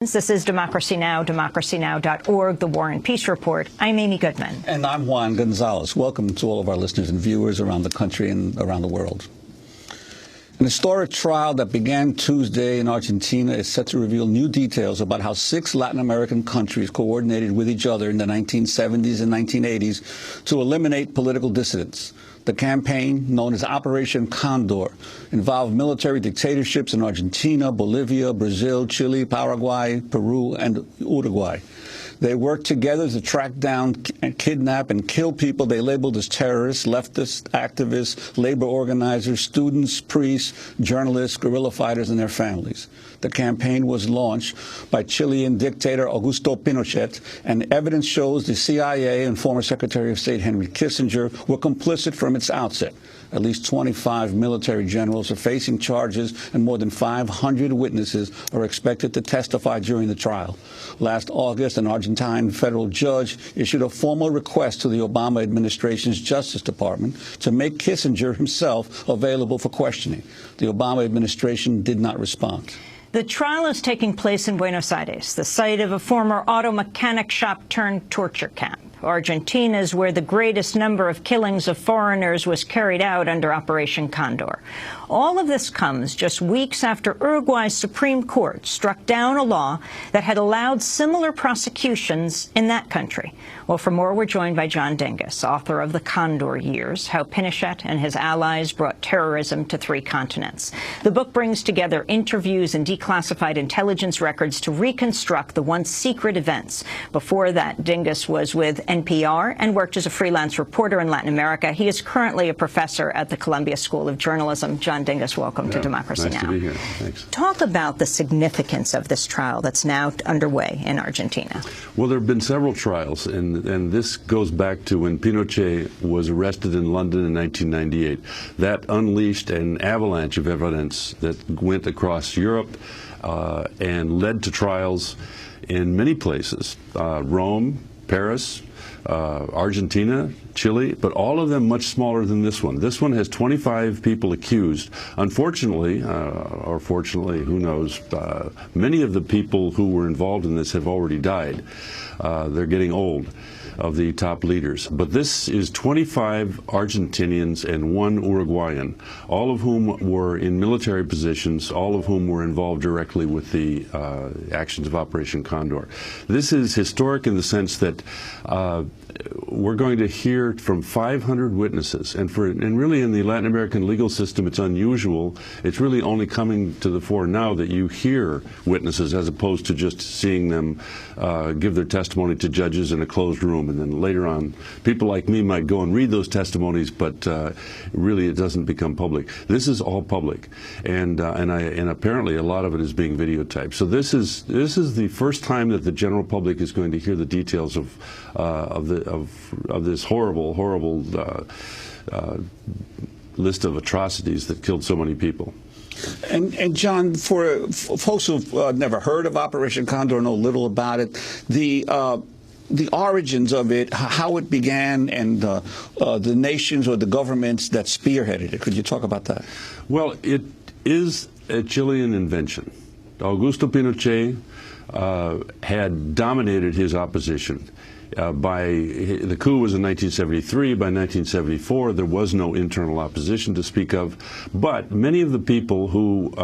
This is Democracy Now!, democracynow.org, The War and Peace Report. I'm Amy Goodman. And I'm Juan Gonzalez. Welcome to all of our listeners and viewers around the country and around the world. An historic trial that began Tuesday in Argentina is set to reveal new details about how 6 Latin American countries coordinated with each other in the 1970s and 1980s to eliminate political dissidents. The campaign, known as Operation Condor, involved military dictatorships in Argentina, Bolivia, Brazil, Chile, Paraguay, Peru, and Uruguay. They worked together to track down and kidnap and kill people they labeled as terrorists, leftists, activists, labor organizers, students, priests, journalists, guerrilla fighters, and their families. The campaign was launched by Chilean dictator Augusto Pinochet, and evidence shows the CIA and former Secretary of State Henry Kissinger were complicit from its outset. At least 25 military generals are facing charges, and more than 500 witnesses are expected to testify during the trial. Last August, an Argentine federal judge issued a formal request to the Obama administration's Justice Department to make Kissinger himself available for questioning. The Obama administration did not respond. The trial is taking place in Buenos Aires, the site of a former auto mechanic shop turned torture camp. Argentina is where the greatest number of killings of foreigners was carried out under Operation Condor. All of this comes just weeks after Uruguay's Supreme Court struck down a law that had allowed similar prosecutions in that country. Well, for more, we're joined by John Dingus, author of The Condor Years, How Pinochet and His Allies Brought Terrorism to 3 Continents. The book brings together interviews and declassified intelligence records to reconstruct the once secret events. Before that, Dingus was with NPR and worked as a freelance reporter in Latin America. He is currently a professor at the Columbia School of Journalism. John Dingus, welcome to Democracy Now! Nice to be here. Thanks. Talk about the significance of this trial that's now underway in Argentina. Well, there have been several trials, and this goes back to when Pinochet was arrested in London in 1998. That unleashed an avalanche of evidence that went across Europe and led to trials in many places, Rome, Paris, Argentina, Chile, but all of them much smaller than this one. This one has 25 people accused. Unfortunately, or fortunately, who knows, many of the people who were involved in this have already died. They're getting old, of the top leaders. But this is 25 Argentinians and 1 Uruguayan, all of whom were in military positions, all of whom were involved directly with the actions of Operation Condor. This is historic in the sense that we're going to hear from 500 witnesses, and really in the Latin American legal system it's unusual. It's really only coming to the fore now that you hear witnesses as opposed to just seeing them give their testimony to judges in a closed room, and then later on people like me might go and read those testimonies, but really it doesn't become public. This is all public, and apparently a lot of it is being videotaped. So this is the first time that the general public is going to hear the details of this horrible list of atrocities that killed so many people. And John, for folks who've never heard of Operation Condor, know little about it, the origins of it, how it began, and the nations or the governments that spearheaded it. Could you talk about that? Well, it is a Chilean invention. Augusto Pinochet had dominated his opposition. The coup was in 1973. By 1974, there was no internal opposition to speak of. But many of the people who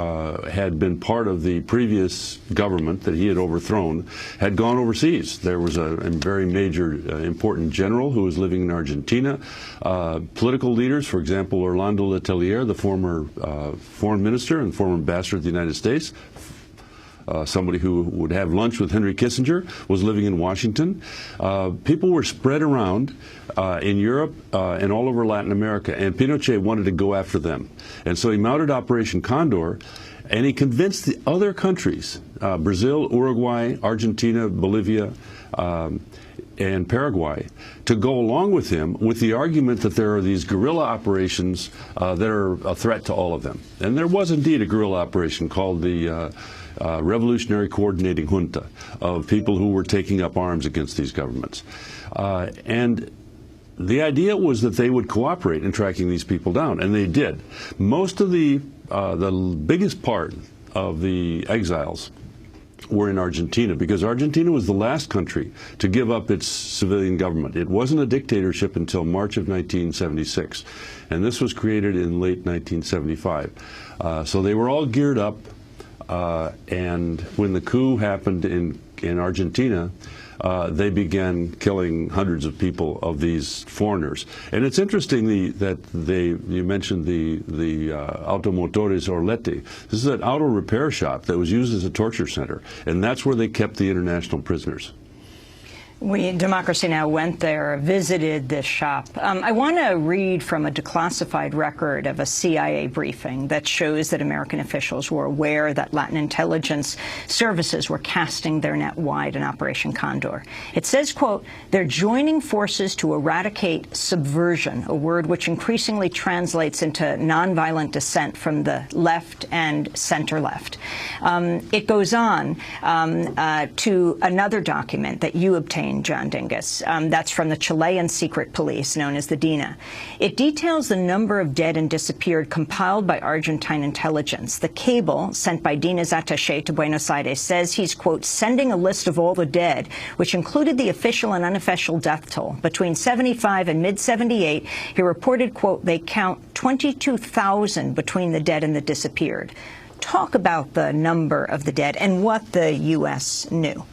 had been part of the previous government that he had overthrown had gone overseas. There was a very major, important general who was living in Argentina. Political leaders, for example, Orlando Letelier, the former foreign minister and former ambassador to the United States, somebody who would have lunch with Henry Kissinger, was living in Washington. People were spread around in Europe and all over Latin America, and Pinochet wanted to go after them. And so he mounted Operation Condor, and he convinced the other countries, Brazil, Uruguay, Argentina, Bolivia, and Paraguay, to go along with him with the argument that there are these guerrilla operations that are a threat to all of them. And there was indeed a guerrilla operation called the Revolutionary Coordinating Junta, of people who were taking up arms against these governments. And the idea was that they would cooperate in tracking these people down, and they did. Most of the biggest part of the exiles were in Argentina, because Argentina was the last country to give up its civilian government. It wasn't a dictatorship until March of 1976, and this was created in late 1975. So they were all geared up, and when the coup happened in Argentina, they began killing hundreds of people, of these foreigners. And it's interesting that you mentioned the Automotores Orleti. This is an auto repair shop that was used as a torture center, and that's where they kept the international prisoners. Democracy Now! Went there, visited this shop. I want to read from a declassified record of a CIA briefing that shows that American officials were aware that Latin intelligence services were casting their net wide in Operation Condor. It says, quote, "They're joining forces to eradicate subversion," a word which increasingly translates into nonviolent dissent from the left and center-left. It goes on to another document that you obtained, John Dingus. That's from the Chilean secret police, known as the DINA. It details the number of dead and disappeared compiled by Argentine intelligence. The cable sent by DINA's attaché to Buenos Aires says he's, quote, "sending a list of all the dead," which included the official and unofficial death toll. Between 75 and mid-78, he reported, quote, "they count 22,000 between the dead and the disappeared." Talk about the number of the dead and what the U.S. knew.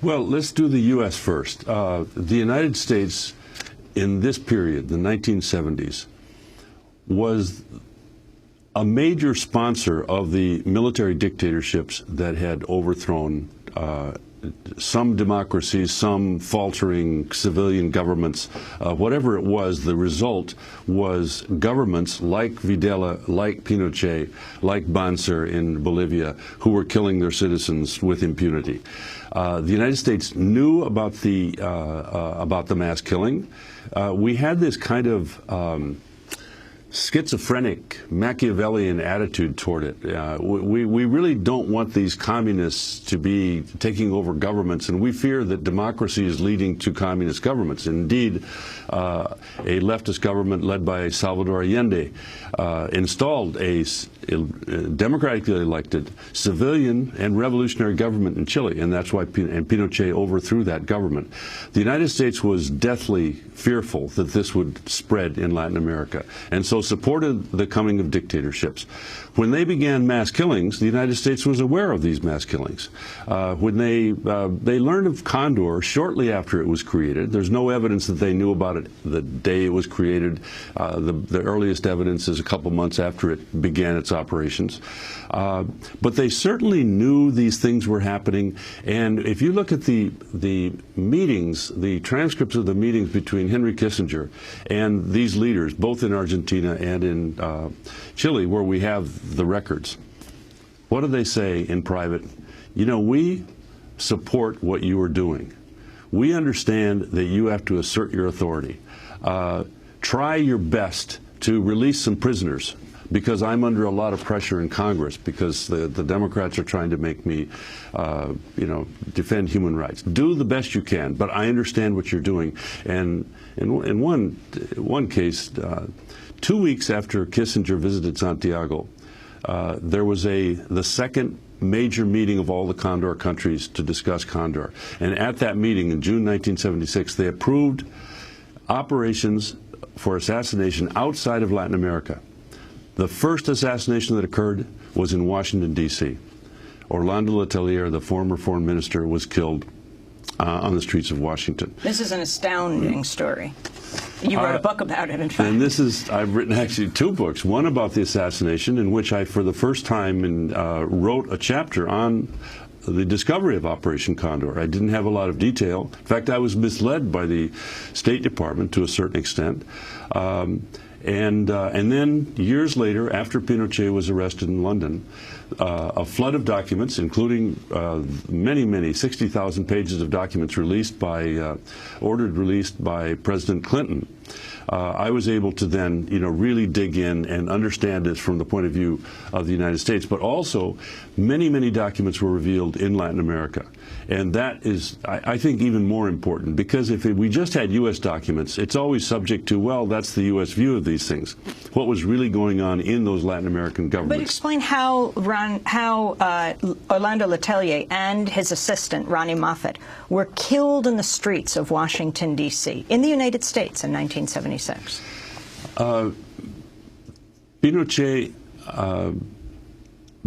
Well, let's do the U.S. first. The United States, in this period, the 1970s, was a major sponsor of the military dictatorships that had overthrown some democracies, some faltering civilian governments. Whatever it was, the result was governments like Videla, like Pinochet, like Banzer in Bolivia, who were killing their citizens with impunity. The United States knew about the mass killing. We had this kind of schizophrenic, Machiavellian attitude toward it. We really don't want these communists to be taking over governments, and we fear that democracy is leading to communist governments. Indeed, a leftist government led by Salvador Allende installed a democratically elected civilian and revolutionary government in Chile, and that's why Pinochet overthrew that government. The United States was deathly fearful that this would spread in Latin America, and so supported the coming of dictatorships. When they began mass killings, the United States was aware of these mass killings. When they learned of Condor shortly after it was created, there's no evidence that they knew about it the day it was created. The earliest evidence is a couple months after it began its operations. But they certainly knew these things were happening. And if you look at the meetings, the transcripts of the meetings between Henry Kissinger and these leaders, both in Argentina and in Chile, where we have the records, what do they say in private? You know, we support what you are doing. We understand that you have to assert your authority. Try your best to release some prisoners, because I'm under a lot of pressure in Congress, because the Democrats are trying to make me, defend human rights. Do the best you can, but I understand what you're doing. And in one case, 2 weeks after Kissinger visited Santiago, there was the second major meeting of all the Condor countries to discuss Condor. And at that meeting in June 1976, they approved operations for assassination outside of Latin America. The first assassination that occurred was in Washington, D.C. Orlando Letelier, the former foreign minister, was killed on the streets of Washington. This is an astounding story. You wrote a book about it, in fact. And I've written actually 2 books, one about the assassination, in which I, for the first time, wrote a chapter on the discovery of Operation Condor. I didn't have a lot of detail. In fact, I was misled by the State Department to a certain extent. And then years later, after Pinochet was arrested in London, a flood of documents, including many 60,000 pages of documents ordered released by President Clinton, I was able to then, really dig in and understand this from the point of view of the United States. But also, many, many documents were revealed in Latin America. And that is, I think, even more important, because if we just had U.S. documents, it's always subject to, well, that's the U.S. view of these things. What was really going on in those Latin American governments? But explain how Orlando Letelier and his assistant, Ronnie Moffett, were killed in the streets of Washington, D.C., in the United States in 1976. Pinochet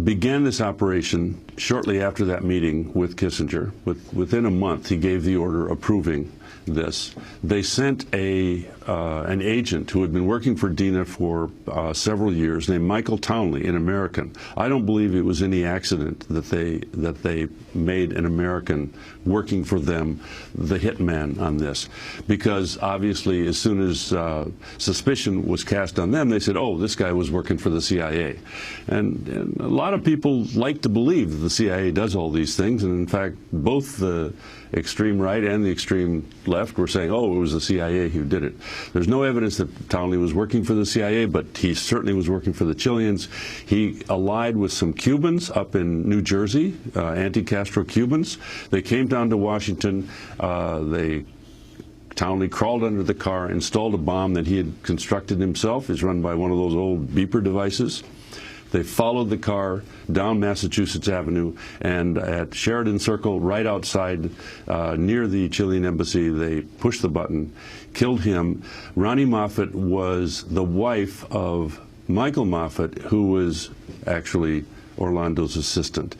began this operation shortly after that meeting with Kissinger. Within a month, he gave the order approving this. They sent an agent who had been working for Dina for several years, named Michael Townley, an American. I don't believe it was any accident that they made an American working for them the hitman on this, because obviously as soon as suspicion was cast on them, they said, oh, this guy was working for the CIA. And a lot of people like to believe that the CIA does all these things, and in fact both the extreme right and the extreme left were saying, oh, it was the CIA who did it. There's no evidence that Townley was working for the CIA, but he certainly was working for the Chileans. He allied with some Cubans up in New Jersey, anti-Castro Cubans. They came down to Washington. Townley crawled under the car, installed a bomb that he had constructed himself. It's run by one of those old beeper devices. They followed the car down Massachusetts Avenue, and at Sheridan Circle, right outside near the Chilean embassy, they pushed the button, killed him. Ronnie Moffett was the wife of Michael Moffett, who was actually Orlando's assistant.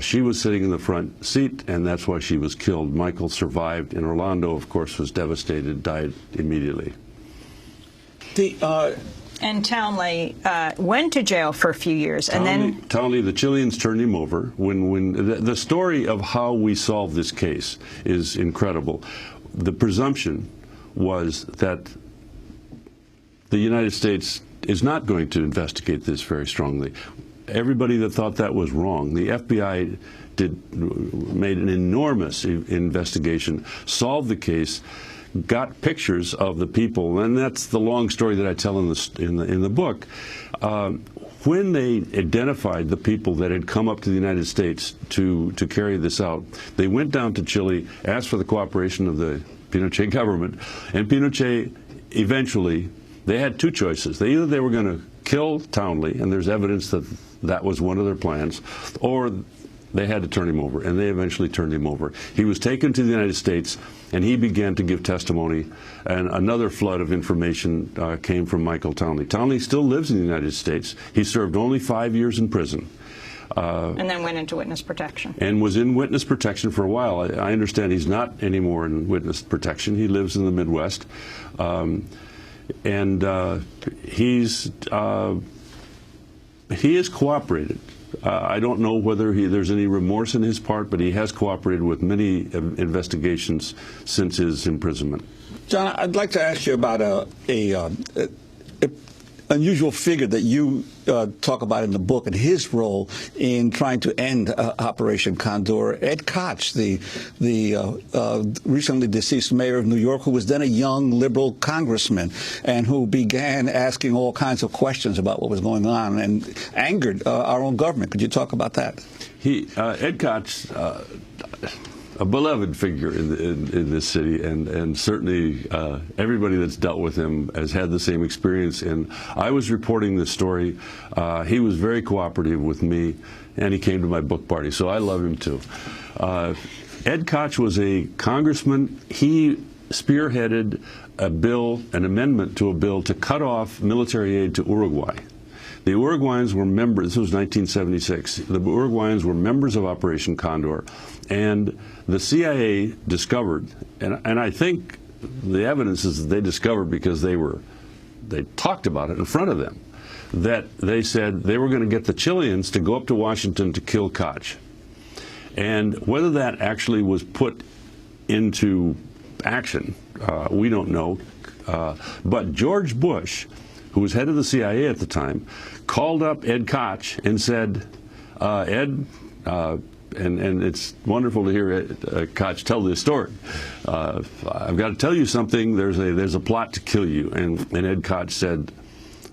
She was sitting in the front seat, and that's why she was killed. Michael survived, and Orlando, of course, was devastated, died immediately. And Townley went to jail for a few years, and then Townley, the Chileans turned him over. The story of how we solved this case is incredible. The presumption was that the United States is not going to investigate this very strongly. Everybody that thought that was wrong. The FBI made an enormous investigation, solved the case, got pictures of the people, and that's the long story that I tell in the book. When they identified the people that had come up to the United States to carry this out, they went down to Chile, asked for the cooperation of the Pinochet government, and Pinochet eventually, they had two choices. Either they were going to kill Townley, and there's evidence that that was one of their plans, or they had to turn him over, and they eventually turned him over. He was taken to the United States, and he began to give testimony, and another flood of information came from Michael Townley. Townley still lives in the United States. He served only 5 years in prison. And then went into witness protection. And was in witness protection for a while. I understand he's not anymore in witness protection. He lives in the Midwest. He has cooperated. I don't know whether there's any remorse in his part, but he has cooperated with many investigations since his imprisonment. John, I'd like to ask you about a unusual figure that you talk about in the book and his role in trying to end Operation Condor. Ed Koch, the recently deceased mayor of New York, who was then a young liberal congressman and who began asking all kinds of questions about what was going on and angered our own government. Could you talk about that? Ed Koch, a beloved figure in this city, and certainly everybody that's dealt with him has had the same experience. And I was reporting this story. He was very cooperative with me, and he came to my book party, so I love him too. Ed Koch was a congressman. He spearheaded an amendment to a bill to cut off military aid to Uruguay. The Uruguayans were members, this was 1976, the Uruguayans were members of Operation Condor, and the CIA discovered, and I think the evidence is that they discovered because they talked about it in front of them, that they said they were going to get the Chileans to go up to Washington to kill Koch. And whether that actually was put into action, we don't know, but George Bush, who was head of the CIA at the time, called up Ed Koch and said, Ed, and it's wonderful to hear Koch tell this story. I've got to tell you something. There's a plot to kill you. And Ed Koch said,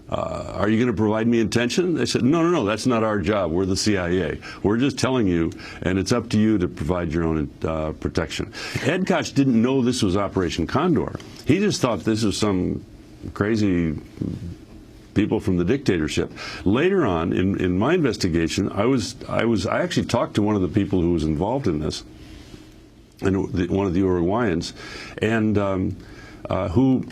are you going to provide me attention? They said, no, that's not our job. We're the CIA. We're just telling you, and it's up to you to provide your own protection. Ed Koch didn't know this was Operation Condor. He just thought this was some crazy people from the dictatorship. Later on, in my investigation, I actually talked to one of the people who was involved in this, and one of the Uruguayans, and who.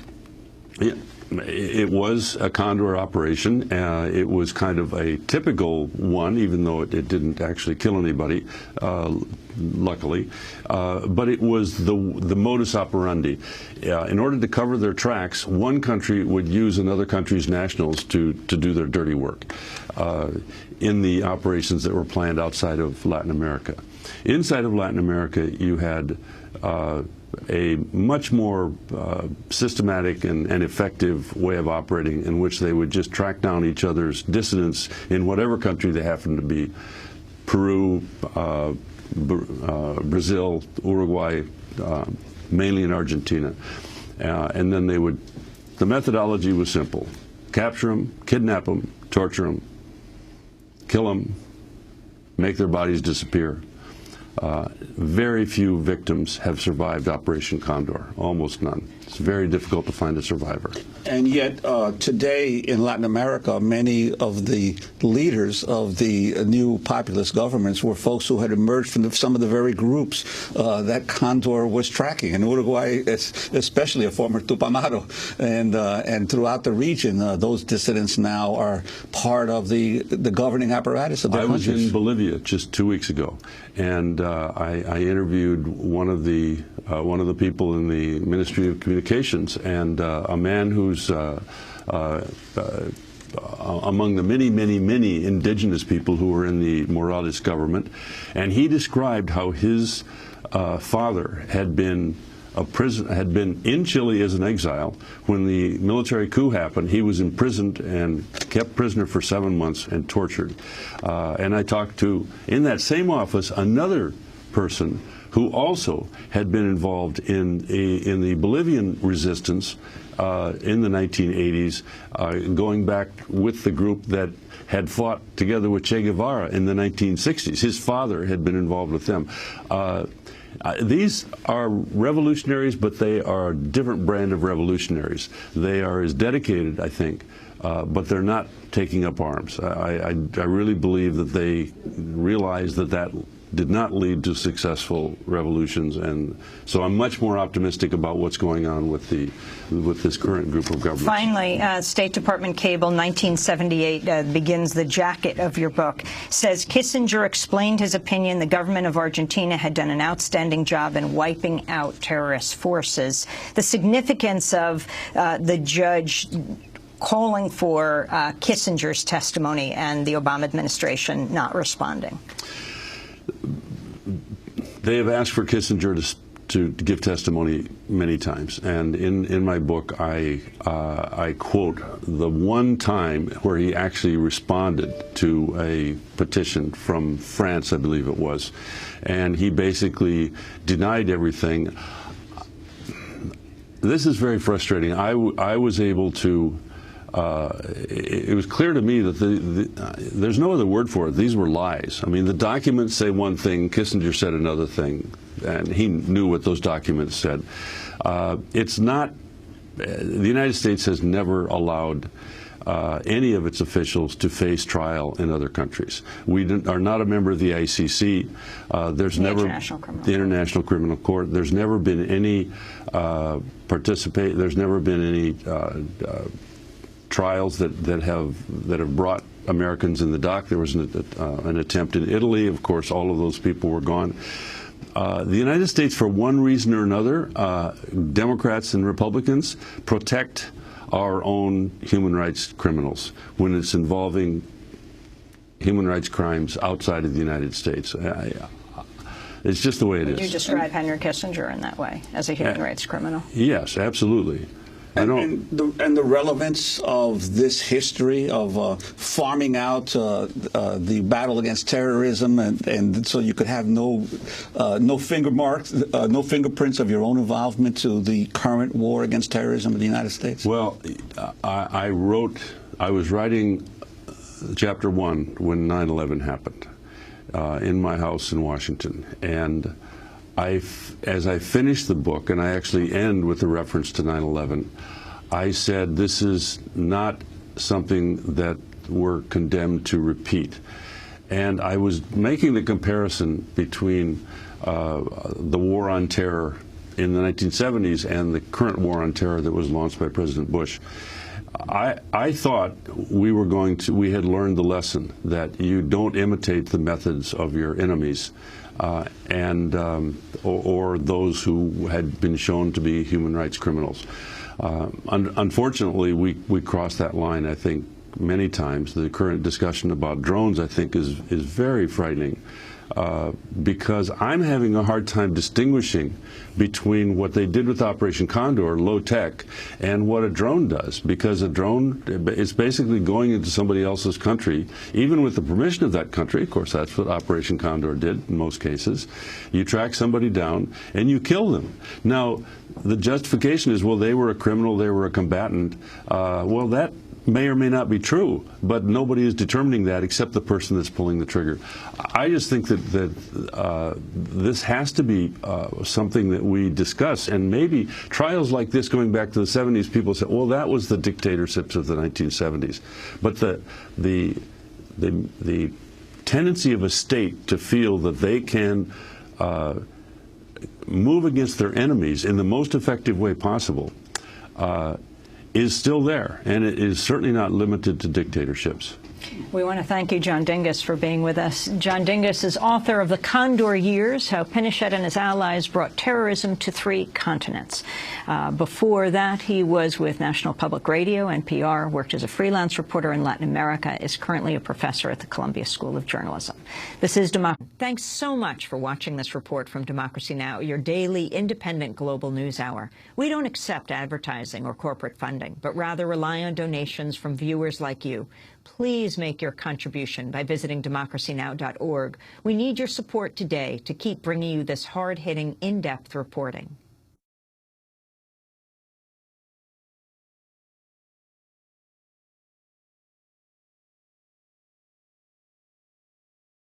It was a Condor operation. It was kind of a typical one, even though it didn't actually kill anybody, luckily. But it was the modus operandi. In order to cover their tracks, one country would use another country's nationals to do their dirty work in the operations that were planned outside of Latin America. Inside of Latin America, you had a much more systematic and effective way of operating, in which they would just track down each other's dissidents in whatever country they happened to be: Peru, Brazil, Uruguay, mainly in Argentina. And then the methodology was simple: capture them, kidnap them, torture them, kill them, make their bodies disappear. Very few victims have survived Operation Condor, almost none. It's very difficult to find a survivor. And yet, today in Latin America, many of the leaders of the new populist governments were folks who had emerged from some of the very groups that Condor was tracking. In Uruguay, especially a former Tupamaro, and throughout the region, those dissidents now are part of the governing apparatus of their countries. I was in Bolivia just 2 weeks ago, and I interviewed one of the people in the Ministry of Communications, and a man who's among the many indigenous people who were in the Morales government, and he described how his father had been in Chile as an exile. When the military coup happened, he was imprisoned and kept prisoner for 7 months and tortured. And I talked to, in that same office, another person who also had been involved in the Bolivian resistance in the 1980s, going back with the group that had fought together with Che Guevara in the 1960s. His father had been involved with them. These are revolutionaries, but they are a different brand of revolutionaries. They are as dedicated, I think, but they're not taking up arms. I really believe that they realize that did not lead to successful revolutions, and so I'm much more optimistic about what's going on with this current group of governments. Finally, State Department cable 1978 begins the jacket of your book. Says Kissinger explained his opinion the government of Argentina had done an outstanding job in wiping out terrorist forces. The significance of the judge calling for Kissinger's testimony and the Obama administration not responding. They have asked for Kissinger to give testimony many times, and in my book I quote the one time where he actually responded to a petition from France, I believe it was, and he basically denied everything. This is very frustrating. I was able to. It was clear to me that there's no other word for it. These were lies. I mean, the documents say one thing, Kissinger said another thing, and he knew what those documents said. It's not, the United States has never allowed any of its officials to face trial in other countries. We are not a member of the ICC. There's never the International Criminal Court. There's never been any There's never been any trials that have brought Americans in the dock. There was an attempt in Italy. Of course, all of those people were gone. The United States, for one reason or another, Democrats and Republicans protect our own human rights criminals when it's involving human rights crimes outside of the United States. It's just the way it is. Would you describe Henry Kissinger in that way, as a human rights criminal? Yes, absolutely. And the relevance of this history of farming out the battle against terrorism, and so you could have no finger marks, no fingerprints of your own involvement to the current war against terrorism in the United States? Well, I was writing Chapter 1 when 9/11 happened in my house in Washington, and as I finished the book, and I actually end with a reference to 9/11, I said this is not something that we're condemned to repeat. And I was making the comparison between the war on terror in the 1970s and the current war on terror that was launched by President Bush. I thought we had learned the lesson that you don't imitate the methods of your enemies or those who had been shown to be human rights criminals. Unfortunately, we crossed that line, I think, many times. The current discussion about drones, I think, is very frightening. Because I'm having a hard time distinguishing between what they did with Operation Condor, low tech, and what a drone does. Because a drone is basically going into somebody else's country, even with the permission of that country. Of course, that's what Operation Condor did in most cases. You track somebody down and you kill them. Now, the justification is, well, they were a criminal, they were a combatant. Well, that may or may not be true, but nobody is determining that except the person that's pulling the trigger. I just think that this has to be something that we discuss, and maybe trials like this going back to the 70s, people say, well, that was the dictatorships of the 1970s. But the tendency of a state to feel that they can move against their enemies in the most effective way possible is still there, and it is certainly not limited to dictatorships. We want to thank you, John Dingus, for being with us. John Dingus is author of The Condor Years, How Pinochet and His Allies Brought Terrorism to 3 Continents. Before that, he was with National Public Radio, NPR, worked as a freelance reporter in Latin America, is currently a professor at the Columbia School of Journalism. This is Democracy. Thanks so much for watching this report from Democracy Now!, your daily independent global news hour. We don't accept advertising or corporate funding, but rather rely on donations from viewers like you. Please make your contribution by visiting democracynow.org. We need your support today to keep bringing you this hard-hitting, in-depth reporting.